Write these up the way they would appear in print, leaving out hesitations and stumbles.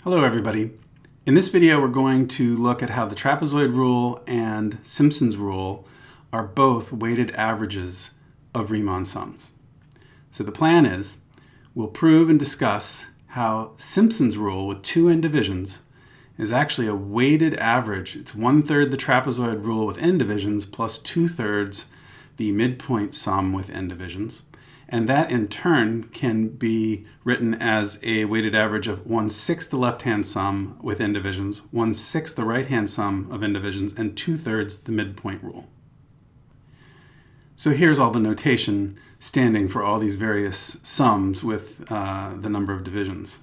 Hello everybody. In this video we're going to look at how the trapezoid rule and Simpson's rule are both weighted averages of Riemann sums. So the plan is we'll prove and discuss how Simpson's rule with two n divisions is actually a weighted average. It's 1/3 the trapezoid rule with n divisions plus 2/3 the midpoint sum with n divisions. And that in turn can be written as a weighted average of 1/6 the left-hand sum with n divisions, 1/6 the right-hand sum of n divisions, and 2/3 the midpoint rule. So here's all the notation standing for all these various sums with the number of divisions.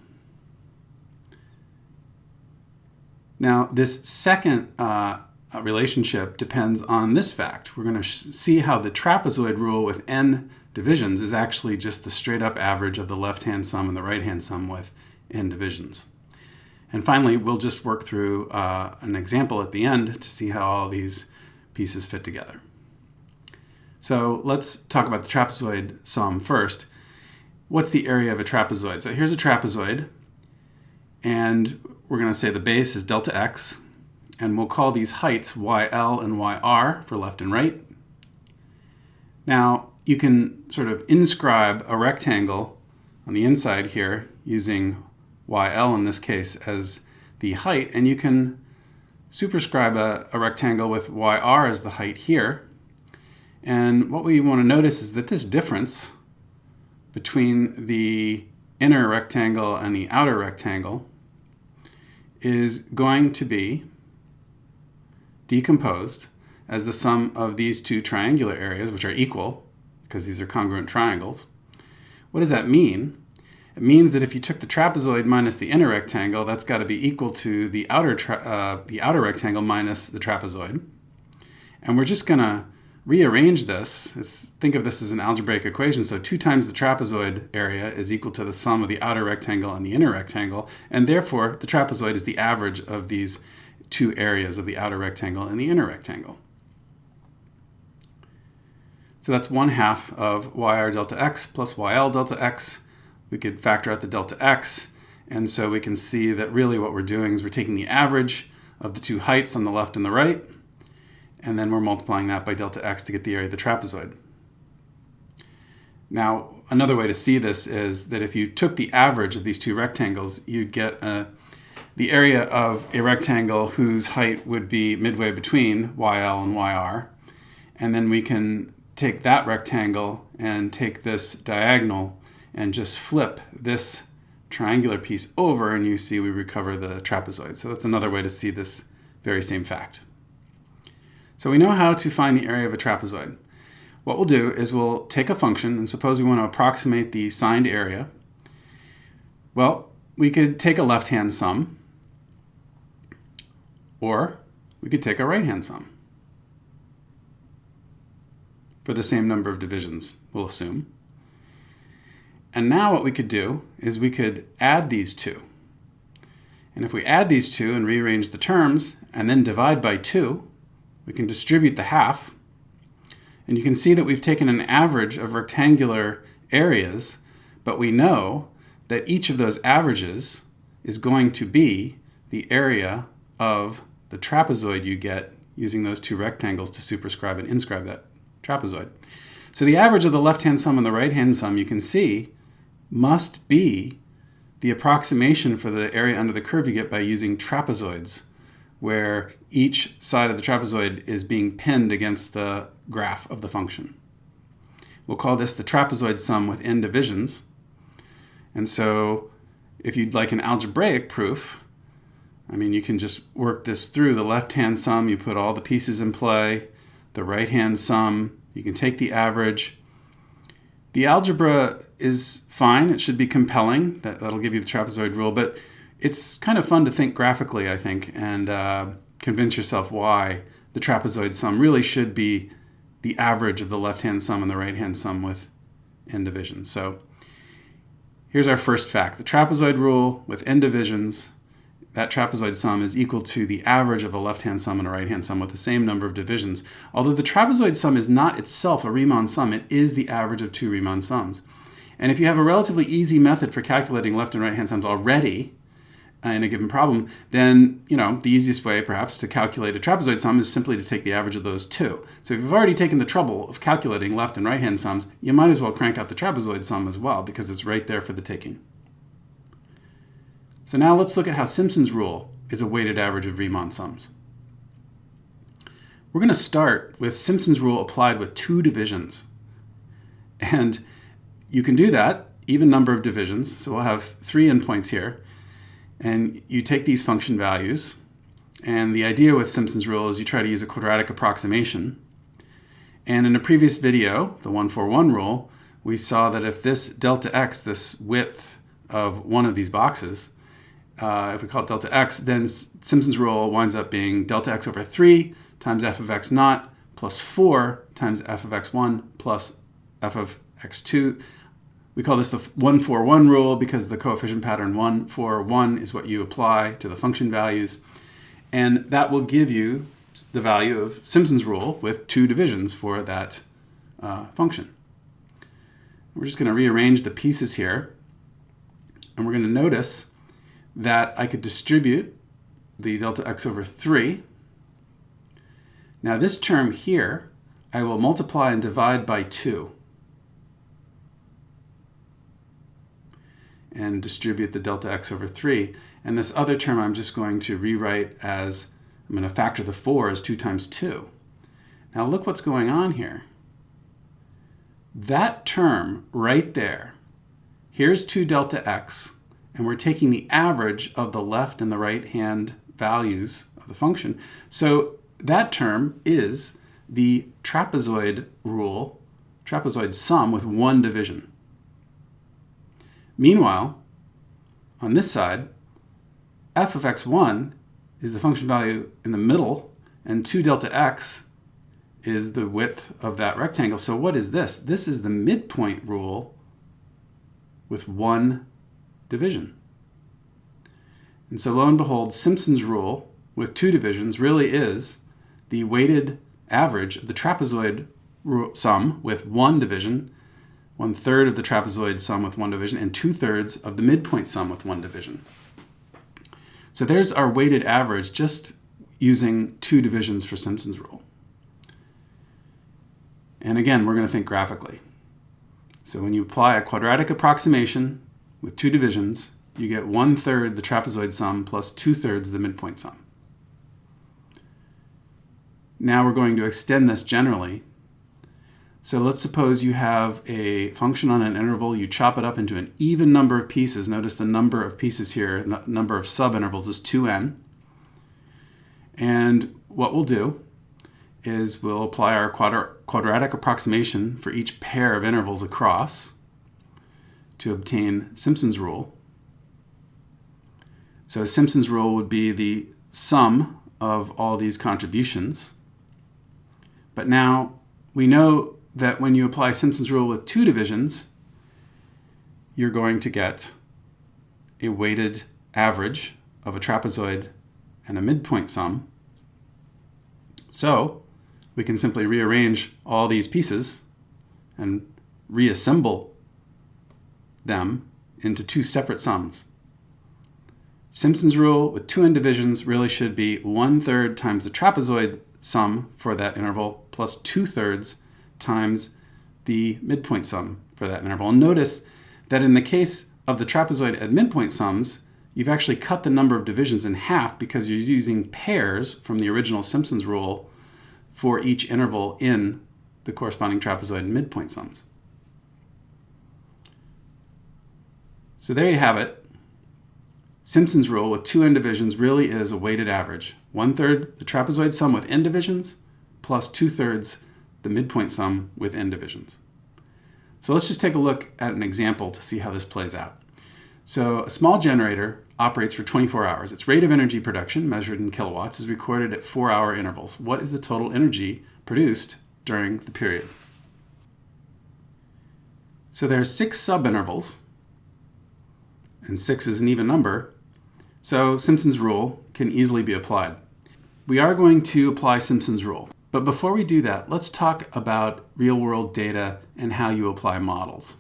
Now this second relationship depends on this fact. We're going to see how the trapezoid rule with n divisions is actually just the straight up average of the left-hand sum and the right-hand sum with n divisions. And finally, we'll just work through an example at the end to see how all these pieces fit together. So let's talk about the trapezoid sum first. What's the area of a trapezoid? So here's a trapezoid, and we're going to say the base is delta x, and we'll call these heights YL and YR for left and right. Now, you can sort of inscribe a rectangle on the inside here using YL in this case as the height, and you can superscribe a rectangle with YR as the height here. And what we want to notice is that this difference between the inner rectangle and the outer rectangle is going to be decomposed as the sum of these two triangular areas, which are equal, because these are congruent triangles. What does that mean? It means that if you took the trapezoid minus the inner rectangle, that's got to be equal to the outer rectangle minus the trapezoid. And we're just going to rearrange this. Think of this as an algebraic equation. So 2 times the trapezoid area is equal to the sum of the outer rectangle and the inner rectangle. And therefore, the trapezoid is the average of these two areas of the outer rectangle and the inner rectangle. So that's 1/2 of YR delta x plus YL delta x. We could factor out the delta x, and so we can see that really what we're doing is we're taking the average of the two heights on the left and the right, and then we're multiplying that by delta x to get the area of the trapezoid. Now, another way to see this is that if you took the average of these two rectangles, you'd get the area of a rectangle whose height would be midway between YL and YR, and then we can take that rectangle and take this diagonal and just flip this triangular piece over, and you see we recover the trapezoid. So that's another way to see this very same fact. So we know how to find the area of a trapezoid. What we'll do is we'll take a function, and suppose we want to approximate the signed area. Well, we could take a left-hand sum, or we could take a right-hand sum for the same number of divisions, we'll assume. And now what we could do is we could add these two. And if we add these two and rearrange the terms and then divide by 2, we can distribute the half. And you can see that we've taken an average of rectangular areas, but we know that each of those averages is going to be the area of the trapezoid you get using those two rectangles to superscribe and inscribe that trapezoid. So the average of the left-hand sum and the right-hand sum, you can see, must be the approximation for the area under the curve you get by using trapezoids, where each side of the trapezoid is being pinned against the graph of the function. We'll call this the trapezoid sum with n divisions. And so if you'd like an algebraic proof, you can just work this through. The left-hand sum, you put all the pieces in play. The right-hand sum, you can take the average. The algebra is fine. It should be compelling. That'll give you the trapezoid rule. But it's kind of fun to think graphically, I think, and convince yourself why the trapezoid sum really should be the average of the left-hand sum and the right-hand sum with n divisions. So here's our first fact. The trapezoid rule with n divisions, that trapezoid sum is equal to the average of a left-hand sum and a right-hand sum with the same number of divisions. Although the trapezoid sum is not itself a Riemann sum, it is the average of two Riemann sums. And if you have a relatively easy method for calculating left and right-hand sums already, in a given problem, then the easiest way perhaps to calculate a trapezoid sum is simply to take the average of those two. So if you've already taken the trouble of calculating left and right hand sums, you might as well crank out the trapezoid sum as well, because it's right there for the taking. So now let's look at how Simpson's rule is a weighted average of Riemann sums. We're going to start with Simpson's rule applied with two divisions. And you can do that, even number of divisions. So we'll have 3 endpoints here. And you take these function values. And the idea with Simpson's rule is you try to use a quadratic approximation. And in a previous video, the 141 rule, we saw that if this delta x, this width of one of these boxes, if we call it delta x, then Simpson's rule winds up being delta x over 3 times f of x naught plus 4 times f of x1 plus f of x2. We call this the 141 rule because the coefficient pattern 1, 4, 1 is what you apply to the function values. And that will give you the value of Simpson's rule with two divisions for that function. We're just going to rearrange the pieces here. And we're going to notice that I could distribute the delta x over 3. Now this term here, I will multiply and divide by 2. And distribute the delta x over 3. And this other term I'm just going to rewrite as, I'm going to factor the 4 as 2 times 2. Now look what's going on here. That term right there, here's 2 delta x, and we're taking the average of the left and the right hand values of the function. So that term is the trapezoid rule, trapezoid sum with one division. Meanwhile, on this side, f of x1 is the function value in the middle, and 2 delta x is the width of that rectangle. So what is this? This is the midpoint rule with one division. And so lo and behold, Simpson's rule with two divisions really is the weighted average of the trapezoid sum with one division, 1/3 of the trapezoid sum with one division, and 2/3 of the midpoint sum with one division. So there's our weighted average just using two divisions for Simpson's rule. And again, we're going to think graphically. So when you apply a quadratic approximation with two divisions, you get 1/3 the trapezoid sum plus 2/3 the midpoint sum. Now we're going to extend this generally. So let's suppose you have a function on an interval, you chop it up into an even number of pieces. Notice the number of pieces here, the number of subintervals is 2n. And what we'll do is we'll apply our quadratic approximation for each pair of intervals across to obtain Simpson's rule. So Simpson's rule would be the sum of all these contributions. But now we know that when you apply Simpson's rule with two divisions, you're going to get a weighted average of a trapezoid and a midpoint sum. So we can simply rearrange all these pieces and reassemble them into two separate sums. Simpson's rule with two n divisions really should be 1/3 times the trapezoid sum for that interval plus 2/3 times the midpoint sum for that interval. And notice that in the case of the trapezoid and midpoint sums, you've actually cut the number of divisions in half because you're using pairs from the original Simpson's rule for each interval in the corresponding trapezoid and midpoint sums. So there you have it. Simpson's rule with two n divisions really is a weighted average. 1/3 the trapezoid sum with n divisions plus 2/3 the midpoint sum with n divisions. So let's just take a look at an example to see how this plays out. So a small generator operates for 24 hours. Its rate of energy production, measured in kilowatts, is recorded at 4-hour intervals. What is the total energy produced during the period? So there are 6 subintervals, and 6 is an even number, so Simpson's rule can easily be applied. We are going to apply Simpson's rule. But before we do that, let's talk about real-world data and how you apply models.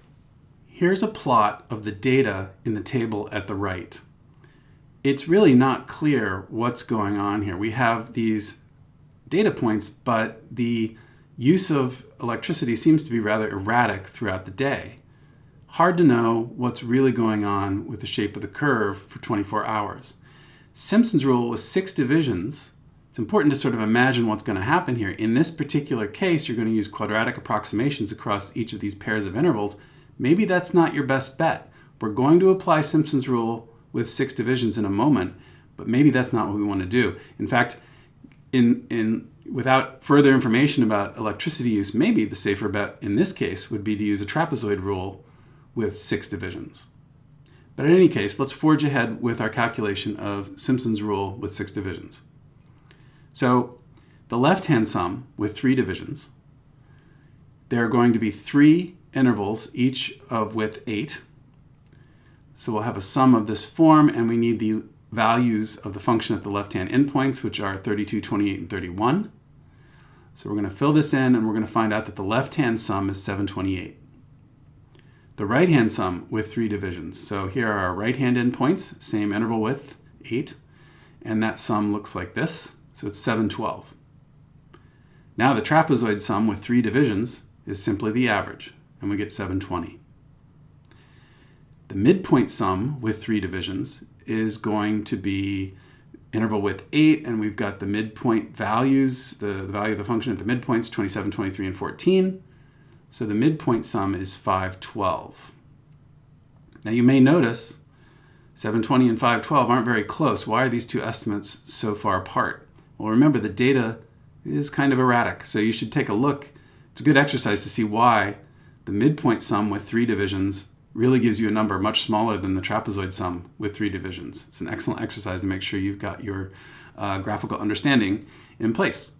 Here's a plot of the data in the table at the right. it's really not clear what's going on here. We have these data points, but the use of electricity seems to be rather erratic throughout the day. Hard to know what's really going on with the shape of the curve for 24 hours. Simpson's rule with 6 divisions, it's important to sort of imagine what's going to happen here. In this particular case, you're going to use quadratic approximations across each of these pairs of intervals. Maybe that's not your best bet. We're going to apply Simpson's rule with 6 divisions in a moment, but maybe that's not what we want to do. In fact, without further information about electricity use, maybe the safer bet in this case would be to use a trapezoid rule with 6 divisions. But in any case, let's forge ahead with our calculation of Simpson's rule with 6 divisions. So the left-hand sum with 3 divisions, there are going to be 3 intervals, each of width 8. So we'll have a sum of this form, and we need the values of the function at the left-hand endpoints, which are 32, 28, and 31. So we're going to fill this in, and we're going to find out that the left-hand sum is 728. The right-hand sum with 3 divisions. So here are our right-hand endpoints, same interval width, 8, and that sum looks like this. So it's 712. Now the trapezoid sum with 3 divisions is simply the average, and we get 720. The midpoint sum with 3 divisions is going to be interval width 8, and we've got the midpoint values, the value of the function at the midpoints, 27, 23, and 14. So the midpoint sum is 512. Now you may notice 720 and 512 aren't very close. Why are these two estimates so far apart? Well, remember the data is kind of erratic, so you should take a look. It's a good exercise to see why the midpoint sum with 3 divisions really gives you a number much smaller than the trapezoid sum with 3 divisions. It's an excellent exercise to make sure you've got your graphical understanding in place.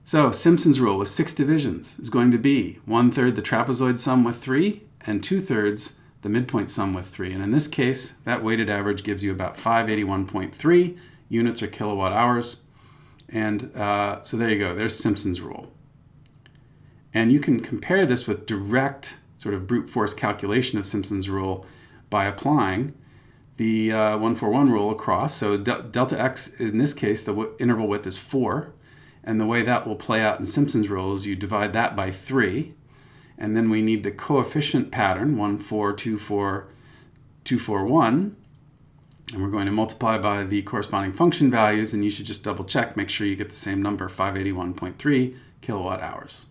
So Simpson's rule with 6 divisions is going to be 1/3 the trapezoid sum with 3 and 2/3 the midpoint sum with 3. And in this case, that weighted average gives you about 581.3 units or kilowatt hours. And so there you go. There's Simpson's rule. And you can compare this with direct sort of brute force calculation of Simpson's rule by applying the 141 rule across. So delta x, in this case, the interval width is 4. And the way that will play out in Simpson's rule is you divide that by 3. And then we need the coefficient pattern, 1, 4, 2, 4, 2, 4, 1. And we're going to multiply by the corresponding function values. And you should just double check, make sure you get the same number, 581.3 kilowatt hours.